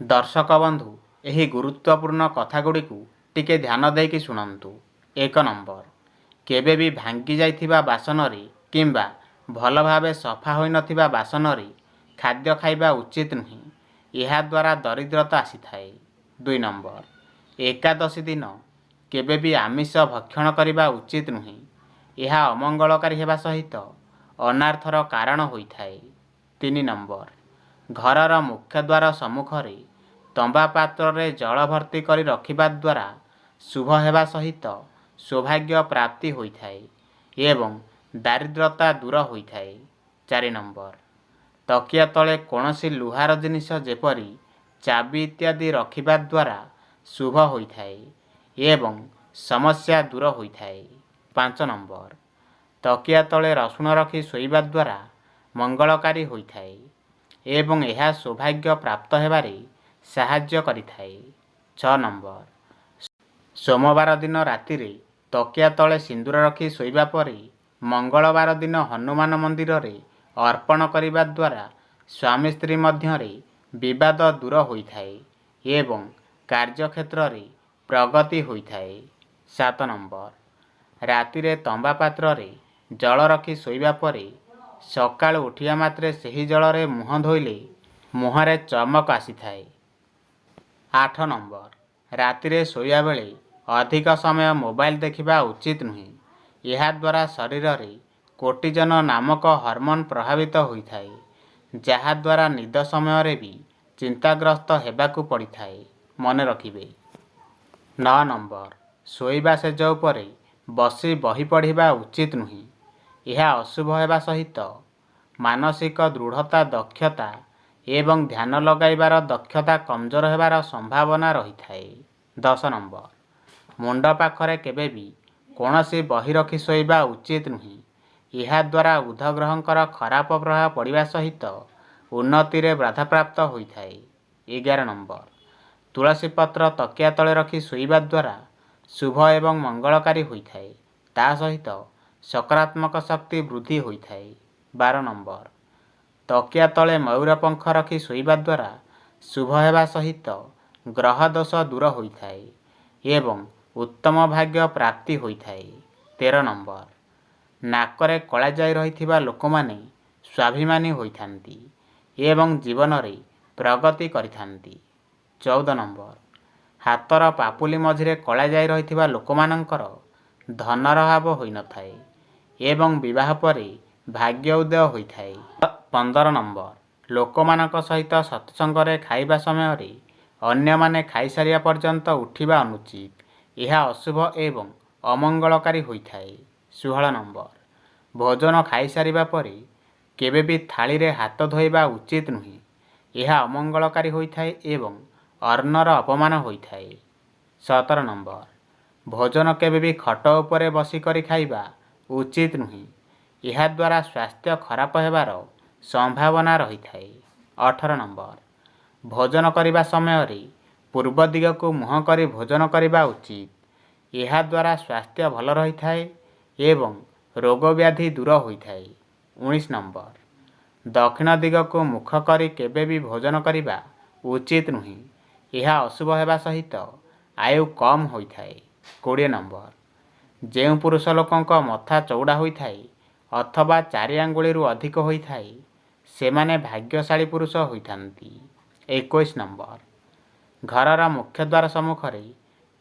दर्शक बंधु एही गुरुत्वपूर्ण कथागुड़िकु टिके ध्यान देकी शुणन्तु। 1 नंबर, केबे भी भांगी जाइथिबा बासनरे किंबा भल भावे सफा होई नथिबा बासनरे खाद्य खाइबा उचित नुहे। यहा द्वारा दरिद्रता आसीथाए। 2 नंबर, एकादशी दिन केबे भी आमिष भक्षण करिबा उचित नुहे। यहा अमंगलकारी हेबा सहित अनार्थर कारण होइथाए। 3 नंबर, घरर मुख्य द्वार सम्मुखरे तंबा पात्र जल भर्ती करी रखिबा द्वारा शुभ हेबा सहित सौभाग्य प्राप्ति होइथाए एवं दारिद्रता दूर होइथाए। 4 नंबर, तकिया तले कौनसी लुहार जिनिष जेपरी चाबी इत्यादि रखिबा द्वारा शुभ होइथाए एवं समस्या दूर होइथाए। 5 नंबर, तकिया तले रसुण रखी शोइबा द्वारा मंगलकारी होइथाए एवं यह सौभाग्य प्राप्त हेबारे साहाय्य करिथाए। 6 नंबर, सोमवार दिन रातिरे तकिया तले सिंदूर रखी शोइबा परे मंगलवार दिन हनुमान मंदिर रे अर्पण करिबा द्वारा स्वामी स्त्री मध्यरे विवाद दूर होइथाए एवं कार्यक्षेत्र रे प्रगति होइथाए। 7 नंबर, रातिरे तंबा पात्र रे जल रखी शोइबा परे सकाळु उठिया मात्रे सही जल रे मुह धोइले मुहरे चमक आसीथाए। 8 नंबर, रातिरे शोइया बेले अधिक समय मोबाइल देखिबा उचित नुहे। यहा द्वारा शरीर रे कोर्टिजन नामक हार्मोन प्रभावित होइथाए जहा द्वारा निद समय रे भी चिंताग्रस्त हेबाकू पड़िथाए। मन रखिबे। 9 नंबर, शोइबा सेज उपरे बसी बही पढ़िबा उचित नुहे। यह अशुभ हेबा सहित मानसिक दृढ़ता दक्षता एवं ध्यान लगाइबार दक्षता कमजोर हेबार संभावना रही थाए। 10 नंबर, मुंड पाखरे केबे भी कौनसी बही रखी शोइबा उचित नुहे। यह द्वारा उद्धग्रहंकर खराब प्रभाव पड़िबा सहित उन्नति रे बाधा प्राप्त होइथाए। 11 नंबर, तुलसी पत्र तकिया तले रखी शोइबा द्वारा शुभ एवं मंगलकारी होइथाए ता सहित सकारात्मक शक्ति वृद्धि होइथाए। 12 नंबर, तकिया तले मयूर पंख रखी शोइबा द्वारा शुभ हेबा सहित ग्रह दोष दूर होइथाए एवं उत्तम भाग्य प्राप्ति होइथाए। 13 नंबर, नाकरे कला जाई रहिथिबा लोकमाने स्वाभिमानी होइथांती एवं जीवन रे प्रगति करिथांती। 14 नंबर, हातर पापुली मझिरे कला जाई रहिथिबा लोकमानंकर धनर अभाव होई नथाए एवं विवाह परे भाग्य उदय होइथाए। 15 नंबर, लोकमानक सहित सत्संगरे खाइबा समय रे अन्य माने खाई सारिया पर्यंत उठिबा अनुचित। यह अशुभ एवं अमंगलकारी होइथाए। 16 नंबर, भोजन खाई सारिबा परे केबे भी थाली रे हाथ धोइबा उचित नुहे। यह अमंगलकारी होइथाए एवं अर्णर अपमान होइथाए। 17 नंबर, भोजन केबे भी खट उपरे बसी करी खाइबा उचित नुहे। यह द्वारा स्वास्थ्य खराब हेबार संभावना रही थाए। 18 नंबर, भोजन करिबा समय रे पूर्व दिग को मुह करी भोजन करिबा उचित। यह द्वारा स्वास्थ्य भल रही थाए एवं रोग व्याधि दूर होइथाए। 19 नंबर, दक्षिण दिग को मुख करी केबे भी भोजन करिबा उचित नुहे। यह अशुभ हेबा सहित आयु कम होइथाए। 20 नंबर, जेउ पुरुष लोकंक मथा चौड़ा होइथाए अथवा 4 आंगुळीरू अधिक होइथाए सेमाने भाग्यशाली पुरुष होइथांती। 21 नंबर, घरर मुख्य द्वार सम्मुखरे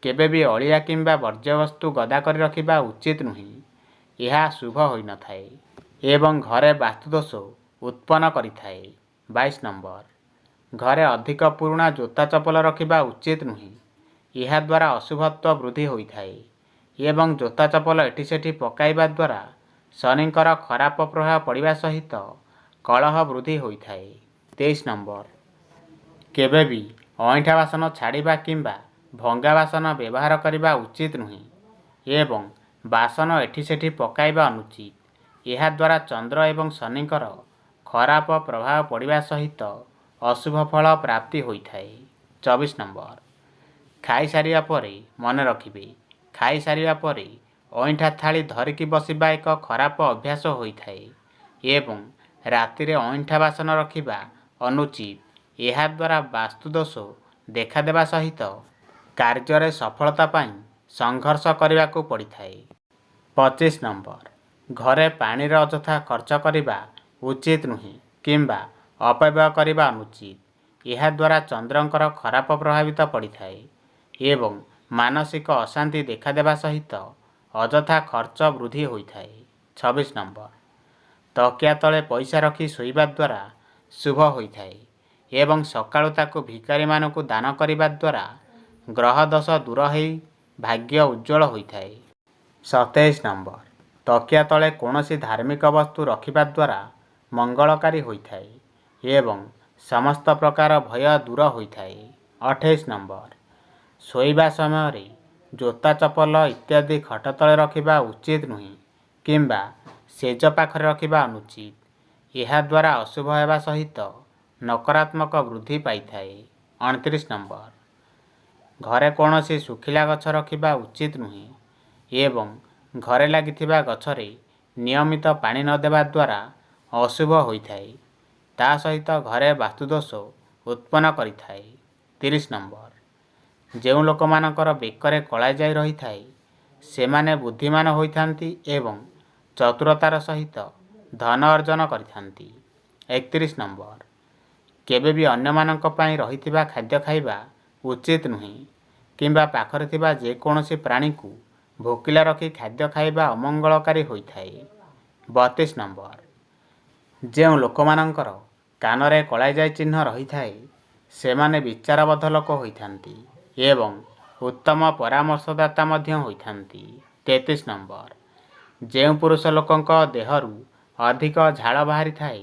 केबे भी अलिया किंबा वर्ज्यवस्तु गदा करी रखिबा उचित नुहे। यह शुभ होई नथाए एवं घरे वास्तुदोष उत्पन्न करिथाए। 22 नंबर, घरे अधिक पुराणा जोता चपल रखिबा उचित नुहे। यह द्वारा अशुभत्व वृद्धि होइथाए एवं जोता चपल एठी सेठी पकाइबा द्वारा शनिंकर खराब प्रभाव पड़िबा सहित कलह वृद्धि होइथाए। 23 नंबर, केबे भी अइठा बासन छाड़िबा किंबा भंगा बासन व्यवहार करिबा उचित नुहे एवं बासन एठी सेठी पकाइबा अनुचित। यह द्वारा चंद्र एवं शनिंकर खराब प्रभाव पड़िबा सहित अशुभ फल प्राप्ति होइथाए। 24 नंबर, खाई सारिया परे मन रखिबे खाई सारिया परे अइठा थाली धरिकी बसिबा एक खराब अभ्यास होइथाए एवं रातिरे अइठा बासन रखिबा अनुचित। ଏହାଦ୍ୱାରା ବାସ୍ତୁଦୋଷ ଦେଖାଦେବା ସହିତ କାର୍ଯ୍ୟରେ ସଫଳତା ପାଇଁ ସଂଘର୍ଷ କରିବାକୁ ପଡ଼ିଥାଏ। 25 ନମ୍ବର, ଘରେ ପାଣିର ଅଯଥା ଖର୍ଚ୍ଚ କରିବା ଉଚିତ ନୁହେଁ କିମ୍ବା ଅପବ୍ୟୟ କରିବା ଅନୁଚିତ। ଏହାଦ୍ୱାରା ଚନ୍ଦ୍ରଙ୍କର ଖରାପ ପ୍ରଭାବିତ ପଡ଼ିଥାଏ ଏବଂ ମାନସିକ ଅଶାନ୍ତି ଦେଖାଦେବା ସହିତ ଅଯଥା ଖର୍ଚ୍ଚ ବୃଦ୍ଧି ହୋଇଥାଏ। 26 ନମ୍ବର, ତକିଆ ତଳେ ପଇସା ରଖି ଶୋଇବା ଦ୍ୱାରା ଶୁଭ ହୋଇଥାଏ ଏବଂ ସକାଳୁ ତାକୁ ଭିକାରୀମାନଙ୍କୁ ଦାନ କରିବା ଦ୍ୱାରା ଗ୍ରହ ଦୋଷ ଦୂର ହୋଇ ଭାଗ୍ୟ ଉଜ୍ଜ୍ୱଳ ହୋଇଥାଏ। 27 ନମ୍ବର, ତକିଆ ତଳେ କୌଣସି ଧାର୍ମିକ ବସ୍ତୁ ରଖିବା ଦ୍ୱାରା ମଙ୍ଗଳକାରୀ ହୋଇଥାଏ ଏବଂ ସମସ୍ତ ପ୍ରକାର ଭୟ ଦୂର ହୋଇଥାଏ। 28 ନମ୍ବର, ଶୋଇବା ସମୟରେ ଜୋତା ଚପଲ ଇତ୍ୟାଦି ଖଟ ତଳେ ରଖିବା ଉଚିତ ନୁହେଁ କିମ୍ବା ସେଜ ପାଖରେ ରଖିବା ଅନୁଚିତ। ଏହାଦ୍ୱାରା ଅଶୁଭ ହେବା ସହିତ ନକାରାତ୍ମକ ବୃଦ୍ଧି ପାଇଥାଏ। 29 ନମ୍ବର, ଘରେ କୌଣସି ଶୁଖିଲା ଗଛ ରଖିବା ଉଚିତ ନୁହେଁ ଏବଂ ଘରେ ଲାଗିଥିବା ଗଛରେ ନିୟମିତ ପାଣି ନ ଦେବା ଦ୍ୱାରା ଅଶୁଭ ହୋଇଥାଏ। ତା ସହିତ ଘରେ ବାସ୍ତୁଦୋଷ ଉତ୍ପନ୍ନ କରିଥାଏ। 30 ନମ୍ବର, ଯେଉଁ ଲୋକମାନଙ୍କର ବେକରେ କଳା ଯାଇ ରହିଥାଏ ସେମାନେ ବୁଦ୍ଧିମାନ ହୋଇଥାନ୍ତି ଏବଂ ଚତୁରତାର ସହିତ ଧନ ଅର୍ଜନ କରିଥାନ୍ତି। 31 ନମ୍ବର, କେବେ ବି ଅନ୍ୟମାନଙ୍କ ପାଇଁ ରହିଥିବା ଖାଦ୍ୟ ଖାଇବା ଉଚିତ ନୁହେଁ କିମ୍ବା ପାଖରେ ଥିବା ଯେକୌଣସି ପ୍ରାଣୀକୁ ଭୋକିଲା ରଖି ଖାଦ୍ୟ ଖାଇବା ଅମଙ୍ଗଳକାରୀ ହୋଇଥାଏ। 32 ନମ୍ବର, ଯେଉଁ ଲୋକମାନଙ୍କର କାନରେ କଳାଜାଇ ଚିହ୍ନ ରହିଥାଏ ସେମାନେ ବିଚାରବଦ୍ଧ ଲୋକ ହୋଇଥାନ୍ତି ଏବଂ ଉତ୍ତମ ପରାମର୍ଶଦାତା ମଧ୍ୟ ହୋଇଥାନ୍ତି। 33 ନମ୍ବର, ଯେଉଁ ପୁରୁଷ ଲୋକଙ୍କ ଦେହରୁ ଅଧିକ ଝାଳ ବାହାରିଥାଏ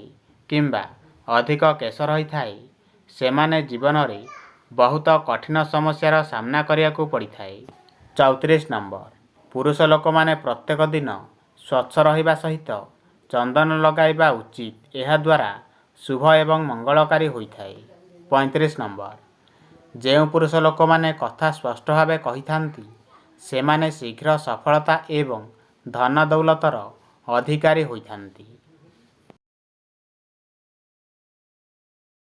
କିମ୍ବା ଅଧିକ କେଶ ରହିଥାଏ ସେମାନେ ଜୀବନରେ ବହୁତ କଠିନ ସମସ୍ୟାର ସାମ୍ନା କରିବାକୁ ପଡ଼ିଥାଏ। 34 ନମ୍ବର, ପୁରୁଷ ଲୋକମାନେ ପ୍ରତ୍ୟେକ ଦିନ ସ୍ୱଚ୍ଛ ରହିବା ସହିତ ଚନ୍ଦନ ଲଗାଇବା ଉଚିତ। ଏହାଦ୍ୱାରା ଶୁଭ ଏବଂ ମଙ୍ଗଳକାରୀ ହୋଇଥାଏ। 35 ନମ୍ବର, ଯେଉଁ ପୁରୁଷ ଲୋକମାନେ କଥା ସ୍ପଷ୍ଟ ଭାବେ କହିଥାନ୍ତି ସେମାନେ ଶୀଘ୍ର ସଫଳତା ଏବଂ ଧନ ଦୌଲତର ଅଧିକାରୀ ହୋଇଥାନ୍ତି।